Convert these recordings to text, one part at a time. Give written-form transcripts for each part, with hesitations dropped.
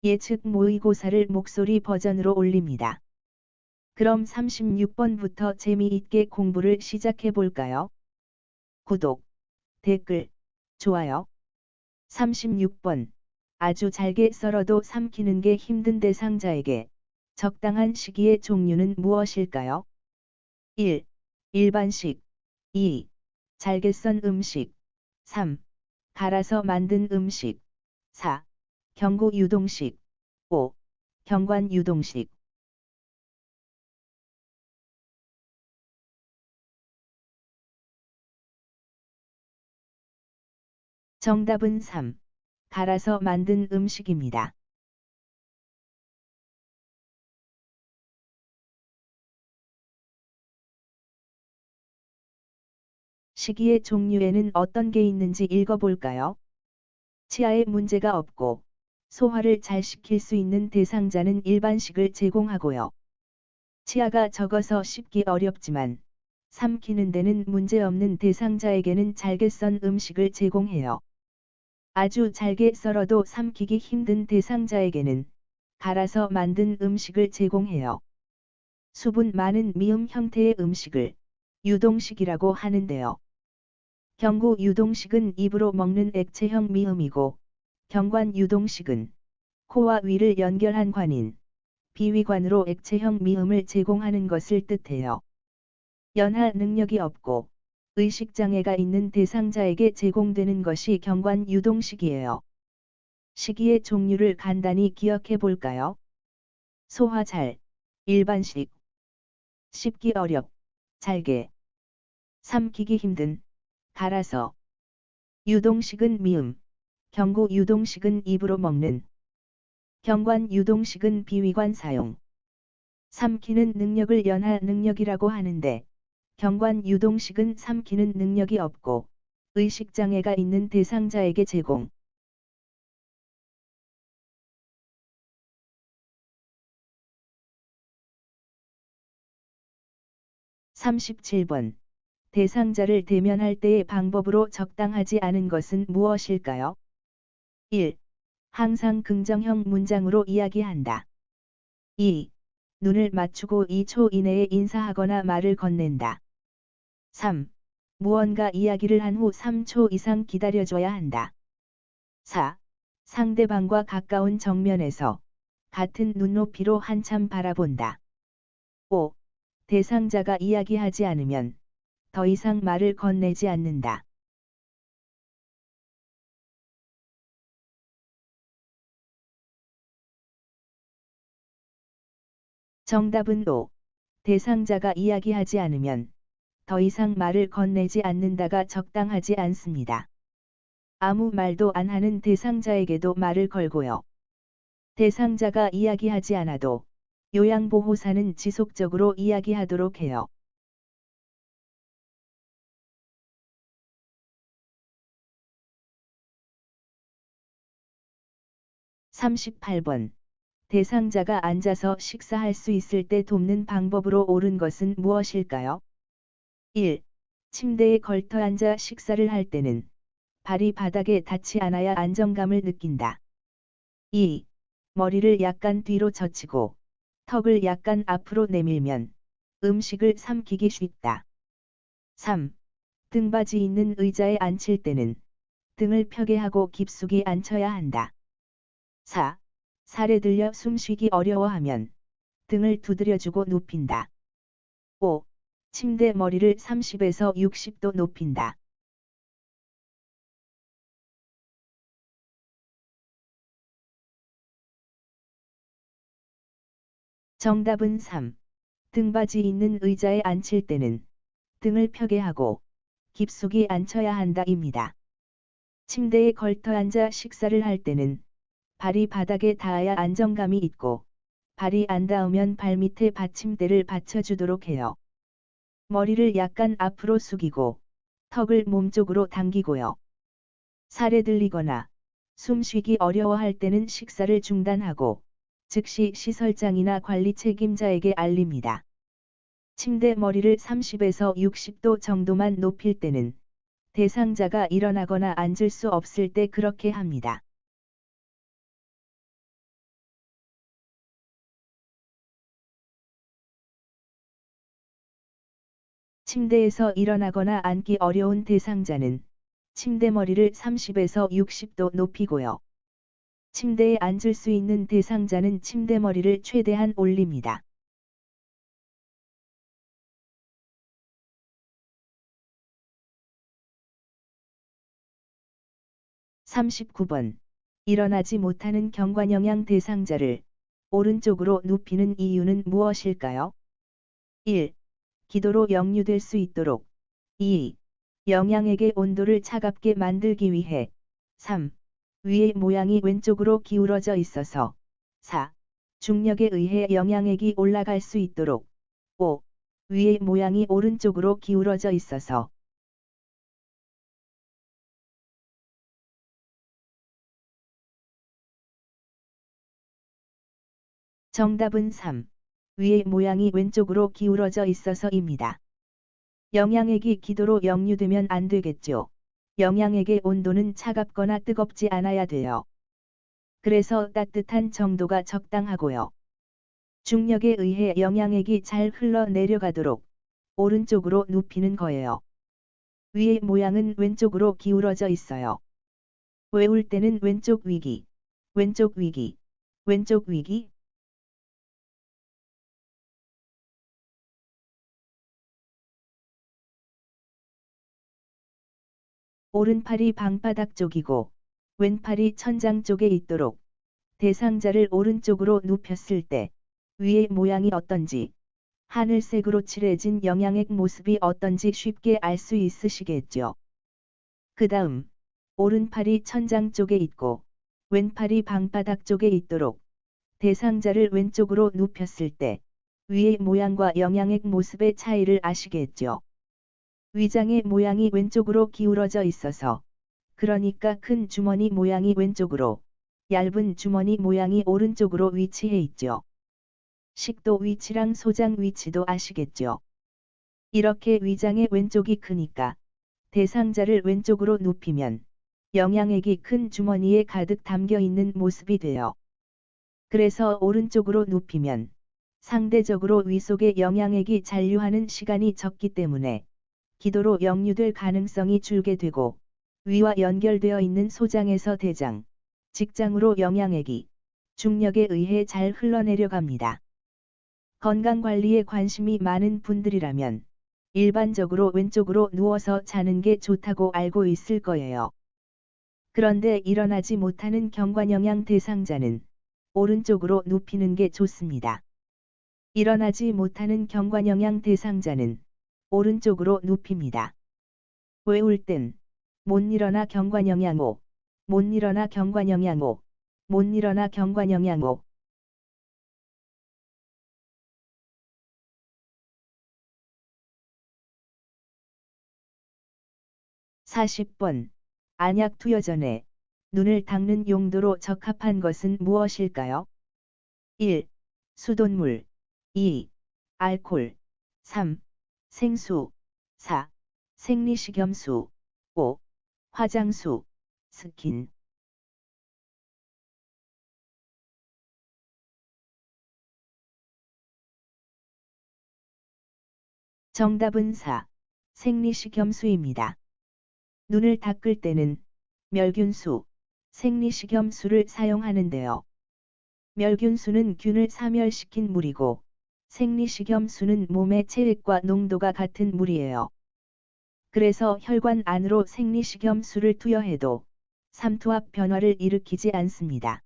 예측 모의고사를 목소리 버전으로 올립니다. 그럼 36번부터 재미있게 공부를 시작해 볼까요? 구독, 댓글, 좋아요. 36번. 아주 잘게 썰어도 삼키는 게 힘든 대상자에게 적당한 식이의 종류는 무엇일까요? 1. 일반식. 2. 잘게 썬 음식. 3. 갈아서 만든 음식. 4. 경구 유동식. 5. 경관 유동식. 정답은 3. 갈아서 만든 음식입니다. 식이의 종류에는 어떤 게 있는지 읽어볼까요? 치아에 문제가 없고 소화를 잘 시킬 수 있는 대상자는 일반식을 제공하고요. 치아가 적어서 씹기 어렵지만 삼키는 데는 문제없는 대상자에게는 잘게 썬 음식을 제공해요. 아주 잘게 썰어도 삼키기 힘든 대상자에게는 갈아서 만든 음식을 제공해요. 수분 많은 미음 형태의 음식을 유동식이라고 하는데요. 경구 유동식은 입으로 먹는 액체형 미음이고, 경관 유동식은 코와 위를 연결한 관인, 비위관으로 액체형 미음을 제공하는 것을 뜻해요. 연하 능력이 없고 의식장애가 있는 대상자에게 제공되는 것이 경관 유동식이에요. 식이의 종류를 간단히 기억해 볼까요? 소화 잘, 일반식, 씹기 어렵, 잘게, 삼키기 힘든, 갈아서. 유동식은 미음, 경구 유동식은 입으로 먹는, 경관 유동식은 비위관 사용. 삼키는 능력을 연하 능력이라고 하는데, 경관 유동식은 삼키는 능력이 없고, 의식장애가 있는 대상자에게 제공. 37번. 대상자를 대면할 때의 방법으로 적당하지 않은 것은 무엇일까요? 1. 항상 긍정형 문장으로 이야기한다. 2. 눈을 맞추고 2초 이내에 인사하거나 말을 건넨다. 3. 무언가 이야기를 한 후 3초 이상 기다려줘야 한다. 4. 상대방과 가까운 정면에서 같은 눈높이로 한참 바라본다. 5. 대상자가 이야기하지 않으면 더 이상 말을 건네지 않는다. 정답은 5. 대상자가 이야기하지 않으면 더 이상 말을 건네지 않는다가 적당하지 않습니다. 아무 말도 안 하는 대상자에게도 말을 걸고요. 대상자가 이야기하지 않아도 요양보호사는 지속적으로 이야기하도록 해요. 38번. 대상자가 앉아서 식사할 수 있을 때 돕는 방법으로 옳은 것은 무엇일까요? 1. 침대에 걸터 앉아 식사를 할 때는 발이 바닥에 닿지 않아야 안정감을 느낀다. 2. 머리를 약간 뒤로 젖히고 턱을 약간 앞으로 내밀면 음식을 삼키기 쉽다. 3. 등받이 있는 의자에 앉힐 때는 등을 펴게 하고 깊숙이 앉혀야 한다. 4. 살에 들려 숨쉬기 어려워하면 등을 두드려주고 눕힌다. 5. 침대 머리를 30에서 60도 높인다. 정답은 3. 등받이 있는 의자에 앉힐 때는 등을 펴게 하고 깊숙이 앉혀야 한다입니다. 침대에 걸터 앉아 식사를 할 때는 발이 바닥에 닿아야 안정감이 있고 발이 안 닿으면 발밑에 받침대를 받쳐주도록 해요. 머리를 약간 앞으로 숙이고 턱을 몸쪽으로 당기고요. 살에 들리거나 숨쉬기 어려워할 때는 식사를 중단하고 즉시 시설장이나 관리 책임자에게 알립니다. 침대 머리를 30에서 60도 정도만 높일 때는 대상자가 일어나거나 앉을 수 없을 때 그렇게 합니다. 침대에서 일어나거나 앉기 어려운 대상자는 침대 머리를 30에서 60도 높이고요. 침대에 앉을 수 있는 대상자는 침대 머리를 최대한 올립니다. 39번. 일어나지 못하는 경관영양 대상자를 오른쪽으로 눕히는 이유는 무엇일까요? 1. 기도로 역류될 수 있도록. 2. 영양액의 온도를 차갑게 만들기 위해. 3. 위의 모양이 왼쪽으로 기울어져 있어서. 4. 중력에 의해 영양액이 올라갈 수 있도록. 5. 위의 모양이 오른쪽으로 기울어져 있어서. 정답은 3. 위의 모양이 왼쪽으로 기울어져 있어서입니다. 영양액이 기도로 역류되면 안 되겠죠. 영양액의 온도는 차갑거나 뜨겁지 않아야 돼요. 그래서 따뜻한 정도가 적당하고요. 중력에 의해 영양액이 잘 흘러 내려가도록 오른쪽으로 눕히는 거예요. 위의 모양은 왼쪽으로 기울어져 있어요. 외울 때는 왼쪽 위기, 왼쪽 위기, 왼쪽 위기. 오른팔이 방바닥 쪽이고 왼팔이 천장 쪽에 있도록 대상자를 오른쪽으로 눕혔을 때 위의 모양이 어떤지, 하늘색으로 칠해진 영양액 모습이 어떤지 쉽게 알 수 있으시겠죠. 그 다음 오른팔이 천장 쪽에 있고 왼팔이 방바닥 쪽에 있도록 대상자를 왼쪽으로 눕혔을 때 위의 모양과 영양액 모습의 차이를 아시겠죠. 위장의 모양이 왼쪽으로 기울어져 있어서, 그러니까 큰 주머니 모양이 왼쪽으로, 얇은 주머니 모양이 오른쪽으로 위치해 있죠. 식도 위치랑 소장 위치도 아시겠죠. 이렇게 위장의 왼쪽이 크니까 대상자를 왼쪽으로 눕히면 영양액이 큰 주머니에 가득 담겨 있는 모습이 돼요. 그래서 오른쪽으로 눕히면 상대적으로 위 속에 영양액이 잔류하는 시간이 적기 때문에 기도로 역류될 가능성이 줄게 되고 위와 연결되어 있는 소장에서 대장, 직장으로 영양액이 중력에 의해 잘 흘러내려갑니다. 건강관리에 관심이 많은 분들이라면 일반적으로 왼쪽으로 누워서 자는 게 좋다고 알고 있을 거예요. 그런데 일어나지 못하는 경관영양 대상자는 오른쪽으로 눕히는 게 좋습니다. 일어나지 못하는 경관영양 대상자는 오른쪽으로 눕힙니다. 외울 땐 못 일어나 경관영양호, 못 일어나 경관영양호, 못 일어나 경관영양호. 40번. 안약 투여 전에 눈을 닦는 용도로 적합한 것은 무엇일까요? 1. 수돗물. 2. 알코올. 3. 생수. 4. 생리식염수. 5. 화장수. 스킨. 정답은 4. 생리식염수입니다. 눈을 닦을 때는 멸균수, 생리식염수를 사용하는데요. 멸균수는 균을 사멸시킨 물이고 생리식염수는 몸의 체액과 농도가 같은 물이에요. 그래서 혈관 안으로 생리식염수를 투여해도 삼투압 변화를 일으키지 않습니다.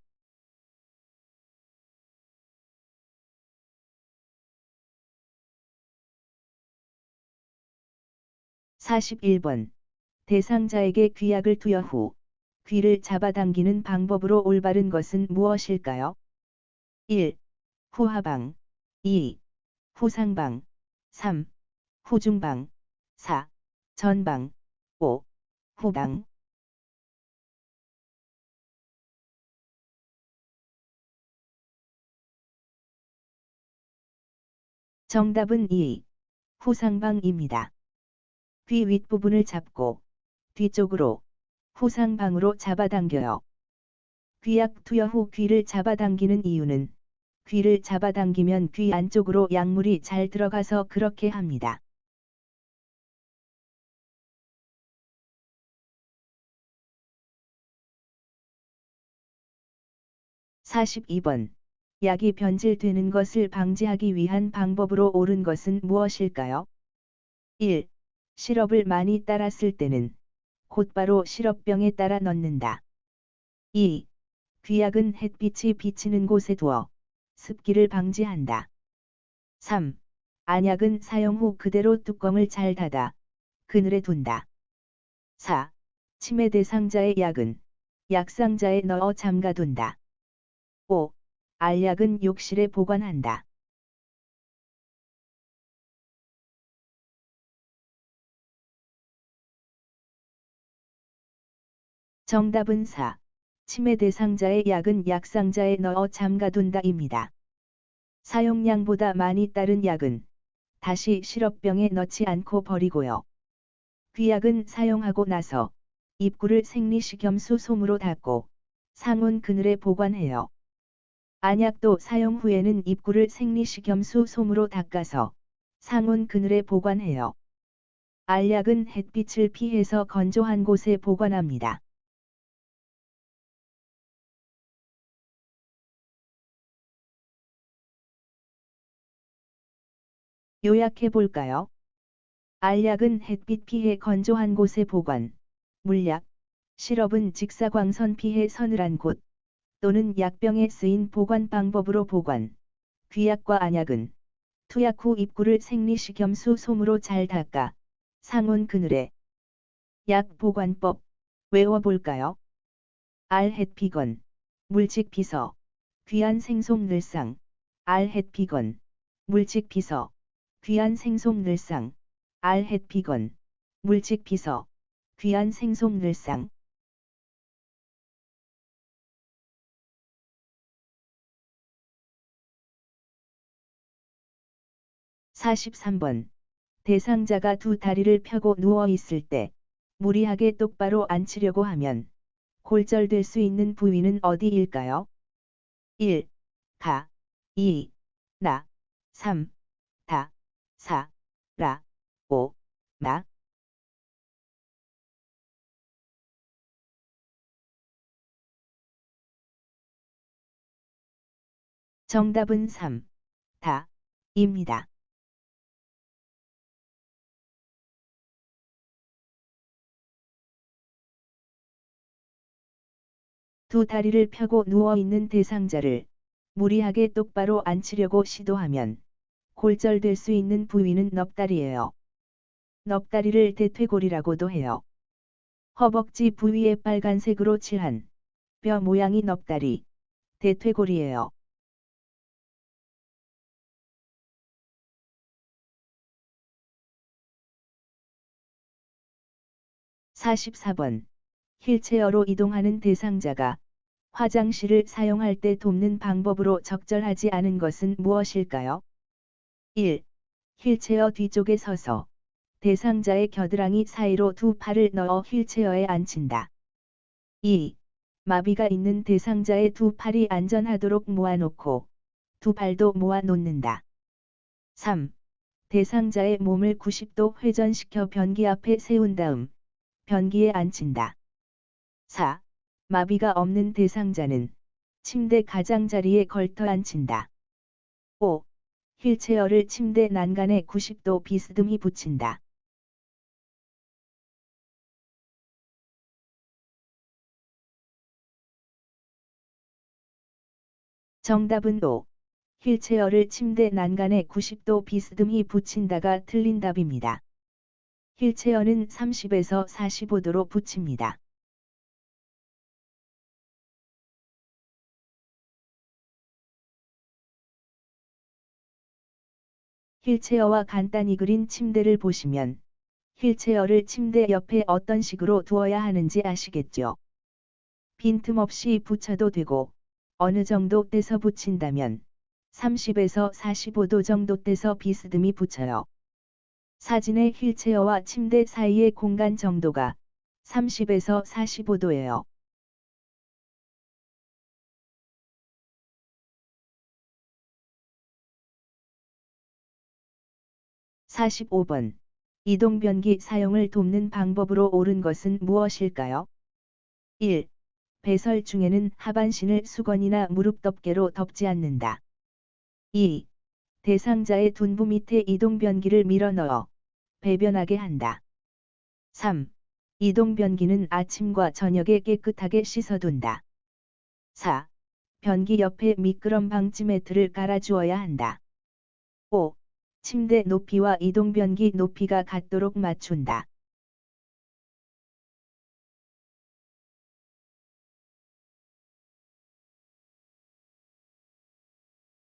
41번. 대상자에게 귀약을 투여 후 귀를 잡아당기는 방법으로 올바른 것은 무엇일까요? 1. 후하방. 2. 후상방. 3. 후중방. 4. 전방. 5. 후방. 정답은 2. 후상방입니다. 귀 윗부분을 잡고 뒤쪽으로 후상방으로 잡아당겨요. 귀약 투여 후 귀를 잡아당기는 이유는 귀를 잡아당기면 귀 안쪽으로 약물이 잘 들어가서 그렇게 합니다. 42번. 약이 변질되는 것을 방지하기 위한 방법으로 옳은 것은 무엇일까요? 1. 시럽을 많이 따랐을 때는 곧바로 시럽병에 따라 넣는다. 2. 귀약은 햇빛이 비치는 곳에 두어 습기를 방지한다. 3. 안약은 사용 후 그대로 뚜껑을 잘 닫아 그늘에 둔다. 4. 치매 대상자의 약은 약상자에 넣어 잠가둔다. 5. 알약은 욕실에 보관한다. 정답은 4. 치매 대상자의 약은 약상자에 넣어 잠가둔다입니다. 사용량보다 많이 따른 약은 다시 시럽병에 넣지 않고 버리고요. 귀약은 사용하고 나서 입구를 생리식염수 솜으로 닦고 상온 그늘에 보관해요. 안약도 사용 후에는 입구를 생리식염수 솜으로 닦아서 상온 그늘에 보관해요. 알약은 햇빛을 피해서 건조한 곳에 보관합니다. 요약해 볼까요? 알약은 햇빛 피해 건조한 곳에 보관, 물약, 시럽은 직사광선 피해 서늘한 곳, 또는 약병에 쓰인 보관 방법으로 보관, 귀약과 안약은 투약 후 입구를 생리식염수 솜으로 잘 닦아 상온 그늘에. 약 보관법 외워볼까요? 알햇피건, 물직비서, 귀한 생송 늘상, 알햇피건, 물직비서, 귀한 생송 늘상, 알햇피건, 물직비서, 귀한 생송 늘상. 43번. 대상자가 두 다리를 펴고 누워 있을 때 무리하게 똑바로 앉히려고 하면 골절될 수 있는 부위는 어디일까요? 1. 가, 2. 나, 3. 다, 4. 라, 5. 나. 정답은 3. 다, 입니다. 두 다리를 펴고 누워 있는 대상자를 무리하게 똑바로 앉히려고 시도하면 골절될 수 있는 부위는 넙다리예요. 넙다리를 대퇴골이라고도 해요. 허벅지 부위에 빨간색으로 칠한 뼈 모양이 넙다리, 대퇴골이에요. 44번. 휠체어로 이동하는 대상자가 화장실을 사용할 때 돕는 방법으로 적절하지 않은 것은 무엇일까요? 1. 휠체어 뒤쪽에 서서 대상자의 겨드랑이 사이로 두 팔을 넣어 휠체어에 앉힌다. 2. 마비가 있는 대상자의 두 팔이 안전하도록 모아놓고 두 발도 모아 놓는다. 3. 대상자의 몸을 90도 회전시켜 변기 앞에 세운 다음 변기에 앉힌다. 4. 마비가 없는 대상자는 침대 가장자리에 걸터 앉힌다. 5. 휠체어를 침대 난간에 90도 비스듬히 붙인다. 정답은 5. 휠체어를 침대 난간에 90도 비스듬히 붙인다가 틀린 답입니다. 휠체어는 30에서 45도로 붙입니다. 휠체어와 간단히 그린 침대를 보시면 휠체어를 침대 옆에 어떤 식으로 두어야 하는지 아시겠죠? 빈틈없이 붙여도 되고 어느 정도 떼서 붙인다면 30에서 45도 정도 떼서 비스듬히 붙여요. 사진의 휠체어와 침대 사이의 공간 정도가 30에서 45도예요. 45번. 이동변기 사용을 돕는 방법으로 옳은 것은 무엇일까요? 1. 배설 중에는 하반신을 수건이나 무릎 덮개로 덮지 않는다. 2. 대상자의 둔부 밑에 이동변기를 밀어 넣어 배변하게 한다. 3. 이동변기는 아침과 저녁에 깨끗하게 씻어둔다. 4. 변기 옆에 미끄럼 방지 매트를 깔아주어야 한다. 5. 침대 높이와 이동변기 높이가 같도록 맞춘다.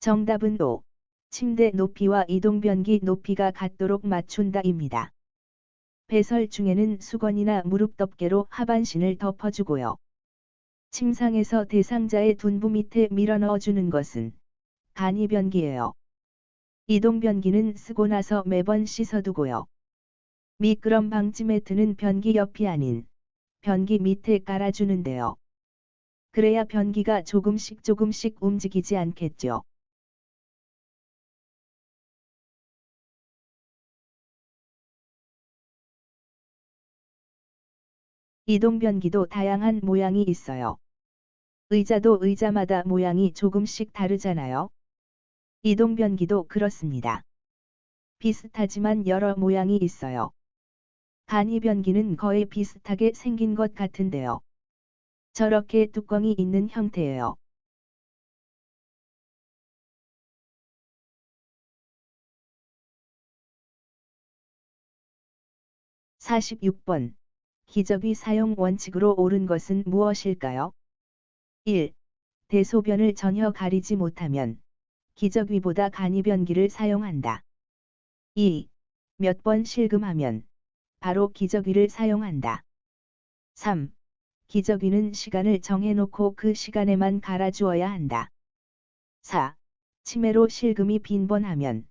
정답은 5. 침대 높이와 이동변기 높이가 같도록 맞춘다입니다. 배설 중에는 수건이나 무릎 덮개로 하반신을 덮어주고요. 침상에서 대상자의 둔부 밑에 밀어 넣어주는 것은 간이변기예요. 이동변기는 쓰고 나서 매번 씻어두고요. 미끄럼 방지 매트는 변기 옆이 아닌 변기 밑에 깔아주는데요. 그래야 변기가 조금씩 움직이지 않겠죠. 이동변기도 다양한 모양이 있어요. 의자도 의자마다 모양이 조금씩 다르잖아요. 이동변기도 그렇습니다. 비슷하지만 여러 모양이 있어요. 간이변기는 거의 비슷하게 생긴 것 같은데요. 저렇게 뚜껑이 있는 형태예요. 46번. 기저귀 사용 원칙으로 옳은 것은 무엇일까요? 1. 대소변을 전혀 가리지 못하면 기저귀보다 간이변기를 사용한다. 2. 몇 번 실금하면 바로 기저귀를 사용한다. 3. 기저귀는 시간을 정해놓고 그 시간에만 갈아주어야 한다. 4. 치매로 실금이 빈번하면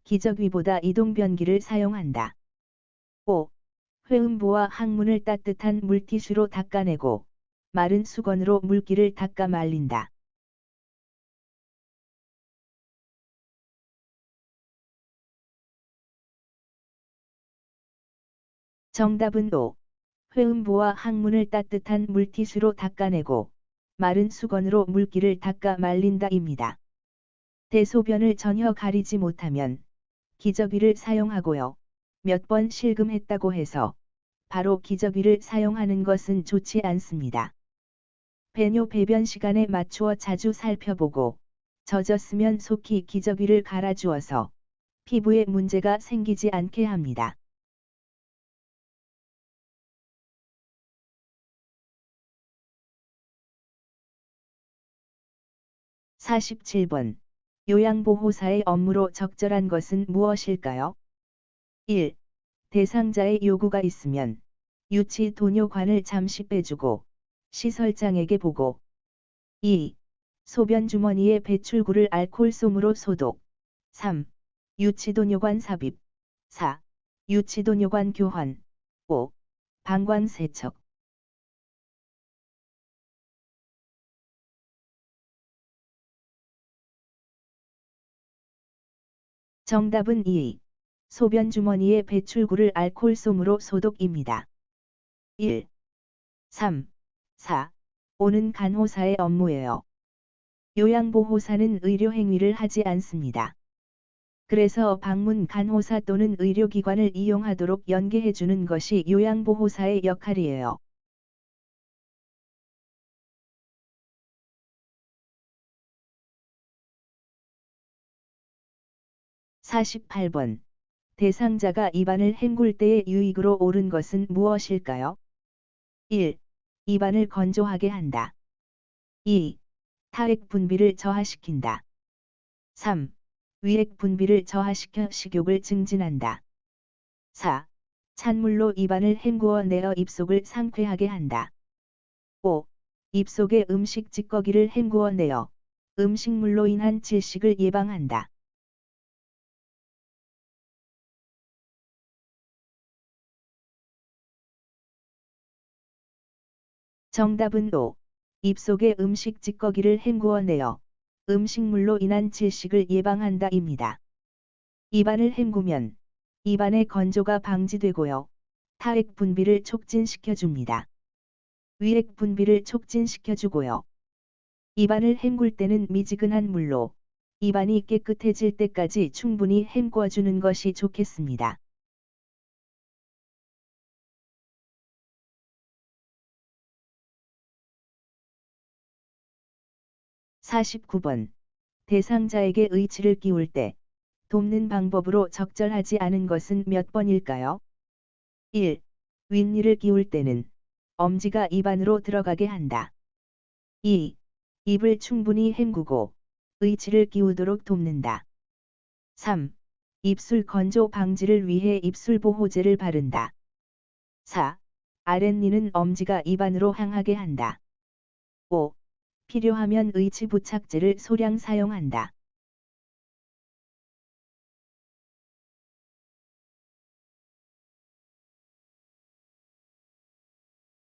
기저귀보다 이동변기를 사용한다. 5. 회음부와 항문을 따뜻한 물티슈로 닦아내고 마른 수건으로 물기를 닦아 말린다. 정답은 5. 회음부와 항문을 따뜻한 물티슈로 닦아내고 마른 수건으로 물기를 닦아 말린다입니다. 대소변을 전혀 가리지 못하면 기저귀를 사용하고요. 몇 번 실금했다고 해서 바로 기저귀를 사용하는 것은 좋지 않습니다. 배뇨 배변 시간에 맞추어 자주 살펴보고 젖었으면 속히 기저귀를 갈아주어서 피부에 문제가 생기지 않게 합니다. 47번. 요양보호사의 업무로 적절한 것은 무엇일까요? 1. 대상자의 요구가 있으면 유치 도뇨관을 잠시 빼주고 시설장에게 보고. 2. 소변 주머니의 배출구를 알코올솜으로 소독. 3. 유치도뇨관 삽입. 4. 유치도뇨관 교환. 5. 방광 세척. 정답은 2. 소변 주머니의 배출구를 알코올솜으로 소독입니다. 1. 3. 4. 5는 간호사의 업무예요. 요양보호사는 의료행위를 하지 않습니다. 그래서 방문 간호사 또는 의료기관을 이용하도록 연계해주는 것이 요양보호사의 역할이에요. 48번. 대상자가 입안을 헹굴 때의 유익으로 옳은 것은 무엇일까요? 1. 입안을 건조하게 한다. 2. 타액 분비를 저하시킨다. 3. 위액 분비를 저하시켜 식욕을 증진한다. 4. 찬물로 입안을 헹구어 내어 입속을 상쾌하게 한다. 5. 입속에 음식 찌꺼기를 헹구어 내어 음식물로 인한 질식을 예방한다. 정답은 5. 입속에 음식 찌꺼기를 헹구어 내어 음식물로 인한 질식을 예방한다입니다. 입안을 헹구면 입안의 건조가 방지되고요. 타액 분비를 촉진시켜줍니다. 위액 분비를 촉진시켜주고요. 입안을 헹굴 때는 미지근한 물로 입안이 깨끗해질 때까지 충분히 헹궈주는 것이 좋겠습니다. 49번. 대상자에게 의치를 끼울 때 돕는 방법으로 적절하지 않은 것은 몇 번일까요? 1. 윗니를 끼울 때는 엄지가 입안으로 들어가게 한다. 2. 입을 충분히 헹구고 의치를 끼우도록 돕는다. 3. 입술 건조 방지를 위해 입술 보호제를 바른다. 4. 아랫니는 엄지가 입안으로 향하게 한다. 5. 필요하면 의치 부착제를 소량 사용한다.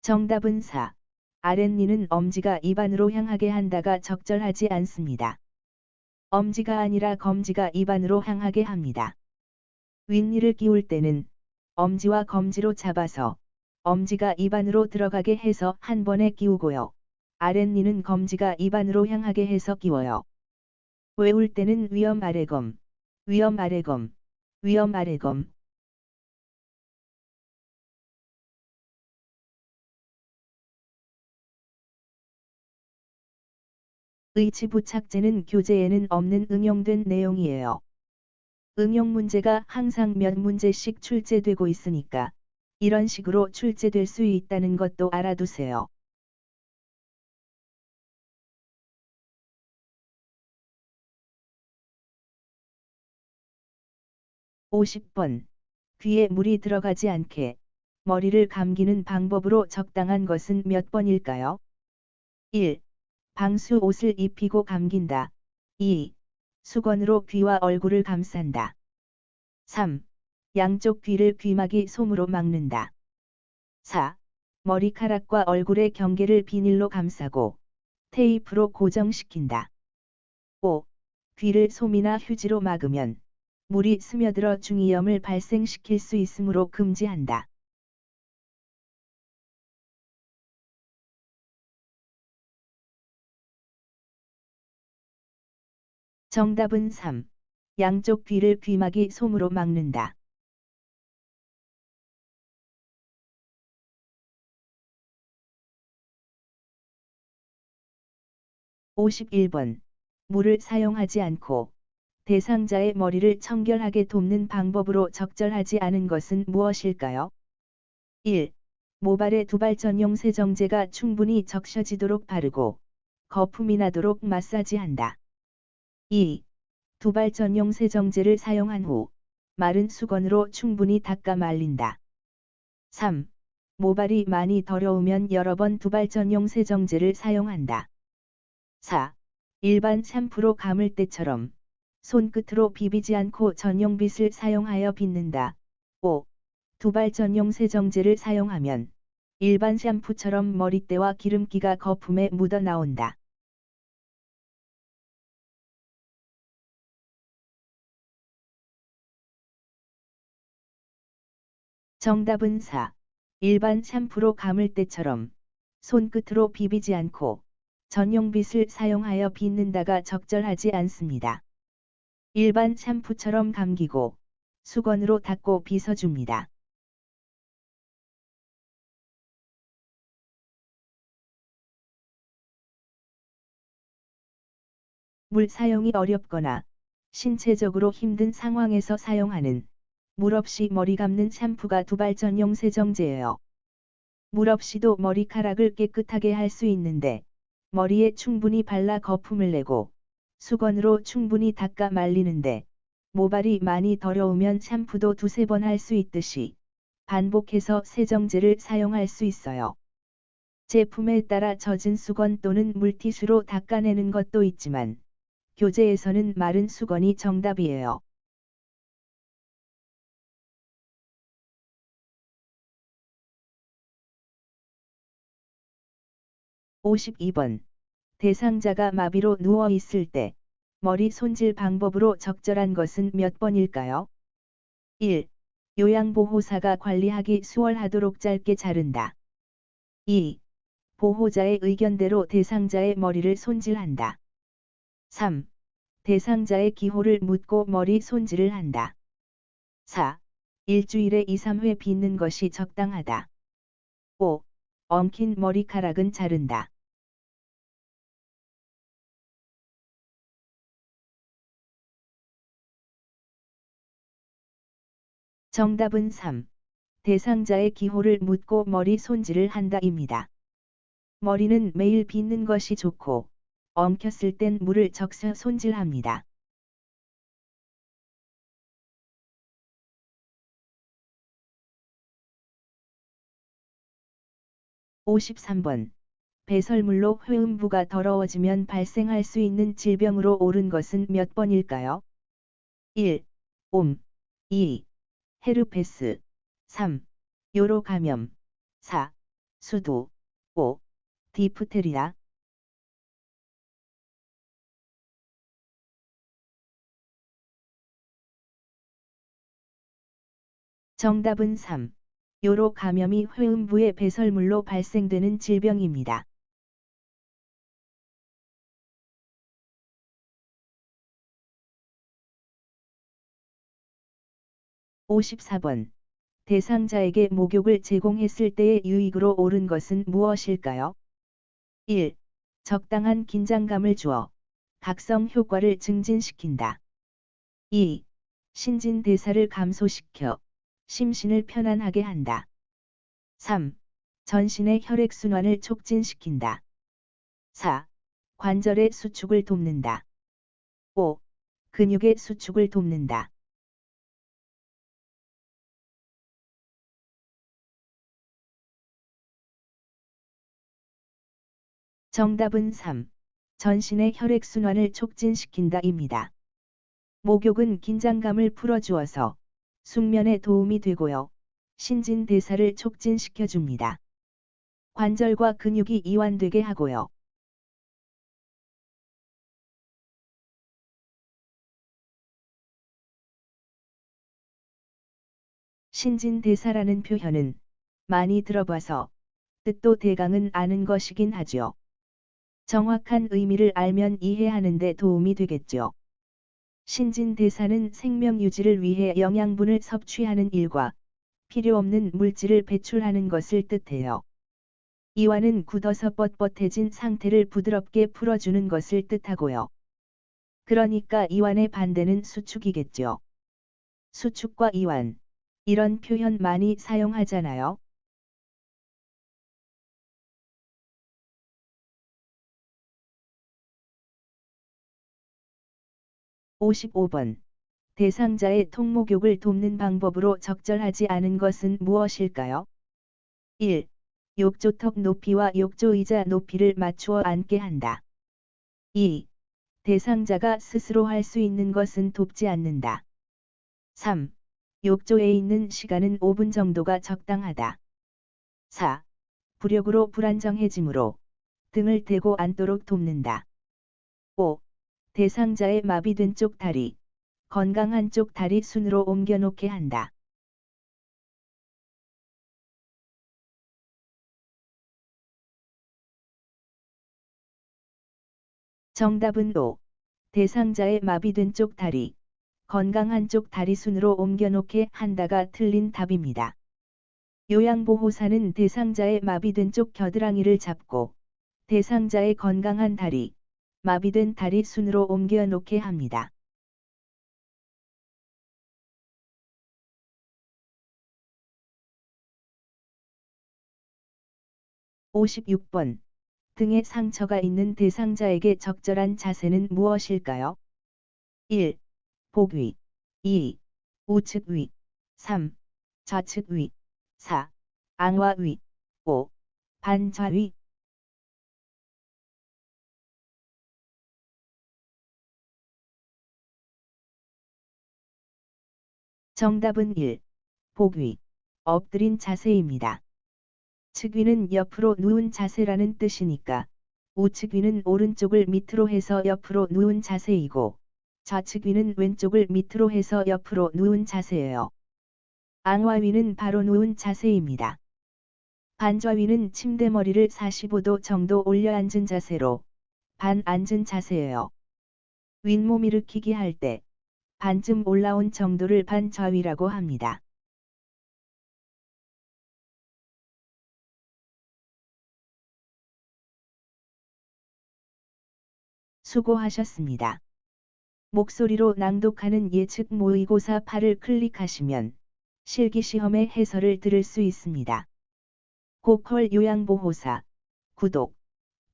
정답은 4. 아랫니는 엄지가 입안으로 향하게 한다가 적절하지 않습니다. 엄지가 아니라 검지가 입안으로 향하게 합니다. 윗니를 끼울 때는 엄지와 검지로 잡아서 엄지가 입안으로 들어가게 해서 한 번에 끼우고요. 아랫니는 검지가 입안으로 향하게 해서 끼워요. 외울 때는 위엄 아래검, 위엄 아래검, 위엄 아래검. 의치 부착제는 교재에는 없는 응용된 내용이에요. 응용 문제가 항상 몇 문제씩 출제되고 있으니까 이런 식으로 출제될 수 있다는 것도 알아두세요. 50번. 귀에 물이 들어가지 않게 머리를 감기는 방법으로 적당한 것은 몇 번일까요? 1. 방수 옷을 입히고 감긴다. 2. 수건으로 귀와 얼굴을 감싼다. 3. 양쪽 귀를 귀마개 솜으로 막는다. 4. 머리카락과 얼굴의 경계를 비닐로 감싸고 테이프로 고정시킨다. 5. 귀를 솜이나 휴지로 막으면 물이 스며들어 중이염을 발생시킬 수 있으므로 금지한다. 정답은 3. 양쪽 귀를 귀마개 솜으로 막는다. 51번. 물을 사용하지 않고 대상자의 머리를 청결하게 돕는 방법으로 적절하지 않은 것은 무엇일까요? 1. 모발에 두발 전용 세정제가 충분히 적셔지도록 바르고 거품이 나도록 마사지한다. 2. 두발 전용 세정제를 사용한 후 마른 수건으로 충분히 닦아 말린다. 3. 모발이 많이 더러우면 여러 번 두발 전용 세정제를 사용한다. 4. 일반 샴푸로 감을 때처럼 손끝으로 비비지 않고 전용 빗을 사용하여 빗는다. 5. 두발 전용 세정제를 사용하면 일반 샴푸처럼 머리때와 기름기가 거품에 묻어 나온다. 정답은 4. 일반 샴푸로 감을 때처럼 손끝으로 비비지 않고 전용 빗을 사용하여 빗는다가 적절하지 않습니다. 일반 샴푸처럼 감기고 수건으로 닦고 빗어줍니다. 물 사용이 어렵거나 신체적으로 힘든 상황에서 사용하는 물 없이 머리 감는 샴푸가 두발 전용 세정제예요. 물 없이도 머리카락을 깨끗하게 할 수 있는데 머리에 충분히 발라 거품을 내고 수건으로 충분히 닦아 말리는데 모발이 많이 더러우면 샴푸도 두세 번 할 수 있듯이 반복해서 세정제를 사용할 수 있어요. 제품에 따라 젖은 수건 또는 물티슈로 닦아내는 것도 있지만 교재에서는 마른 수건이 정답이에요. 52번. 대상자가 마비로 누워 있을 때 머리 손질 방법으로 적절한 것은 몇 번일까요? 1. 요양보호사가 관리하기 수월하도록 짧게 자른다. 2. 보호자의 의견대로 대상자의 머리를 손질한다. 3. 대상자의 기호를 묻고 머리 손질을 한다. 4. 일주일에 2-3회 빗는 것이 적당하다. 5. 엉킨 머리카락은 자른다. 정답은 3. 대상자의 기호를 묻고 머리 손질을 한다입니다. 머리는 매일 빗는 것이 좋고, 엉켰을 땐 물을 적셔 손질합니다. 53번. 배설물로 회음부가 더러워지면 발생할 수 있는 질병으로 옳은 것은 몇 번일까요? 1. 옴. 2. 헤르페스. 3. 요로 감염. 4. 수도. 5. 디프테리아. 정답은 3. 요로 감염이 회음부의 배설물로 발생되는 질병입니다. 54번. 대상자에게 목욕을 제공했을 때의 유익으로 옳은 것은 무엇일까요? 1. 적당한 긴장감을 주어 각성 효과를 증진시킨다. 2. 신진대사를 감소시켜 심신을 편안하게 한다. 3. 전신의 혈액순환을 촉진시킨다. 4. 관절의 수축을 돕는다. 5. 근육의 수축을 돕는다. 정답은 3. 전신의 혈액순환을 촉진시킨다입니다. 목욕은 긴장감을 풀어주어서 숙면에 도움이 되고요. 신진대사를 촉진시켜줍니다. 관절과 근육이 이완되게 하고요. 신진대사라는 표현은 많이 들어봐서 뜻도 대강은 아는 것이긴 하죠. 정확한 의미를 알면 이해하는 데 도움이 되겠죠. 신진대사는 생명 유지를 위해 영양분을 섭취하는 일과 필요 없는 물질을 배출하는 것을 뜻해요. 이완은 굳어서 뻣뻣해진 상태를 부드럽게 풀어주는 것을 뜻하고요. 그러니까 이완의 반대는 수축이겠죠. 수축과 이완, 이런 표현 많이 사용하잖아요. 55번. 대상자의 통목욕을 돕는 방법으로 적절하지 않은 것은 무엇일까요? 1. 욕조턱 높이와 욕조의자 높이를 맞추어 앉게 한다. 2. 대상자가 스스로 할 수 있는 것은 돕지 않는다. 3. 욕조에 있는 시간은 5분 정도가 적당하다. 4. 부력으로 불안정해지므로 등을 대고 앉도록 돕는다. 5. 대상자의 마비된 쪽 다리, 건강한 쪽 다리 순으로 옮겨놓게 한다. 정답은 5. 대상자의 마비된 쪽 다리, 건강한 쪽 다리 순으로 옮겨놓게 한다가 틀린 답입니다. 요양보호사는 대상자의 마비된 쪽 겨드랑이를 잡고 대상자의 건강한 다리, 마비된 다리 순으로 옮겨놓게 합니다. 56번. 등에 상처가 있는 대상자에게 적절한 자세는 무엇일까요? 1. 복위. 2. 우측 위. 3. 좌측 위. 4. 앙화 위. 5. 반좌 위. 정답은 1. 복위. 엎드린 자세입니다. 측위는 옆으로 누운 자세라는 뜻이니까 우측위는 오른쪽을 밑으로 해서 옆으로 누운 자세이고 좌측위는 왼쪽을 밑으로 해서 옆으로 누운 자세예요. 앙화위는 바로 누운 자세입니다. 반좌위는 침대 머리를 45도 정도 올려 앉은 자세로 반 앉은 자세예요. 윗몸 일으키기 할 때 반쯤 올라온 정도를 반좌위라고 합니다. 수고하셨습니다. 목소리로 낭독하는 예측 모의고사 8을 클릭하시면 실기시험의 해설을 들을 수 있습니다. 고퀄 요양보호사, 구독,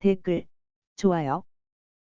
댓글, 좋아요.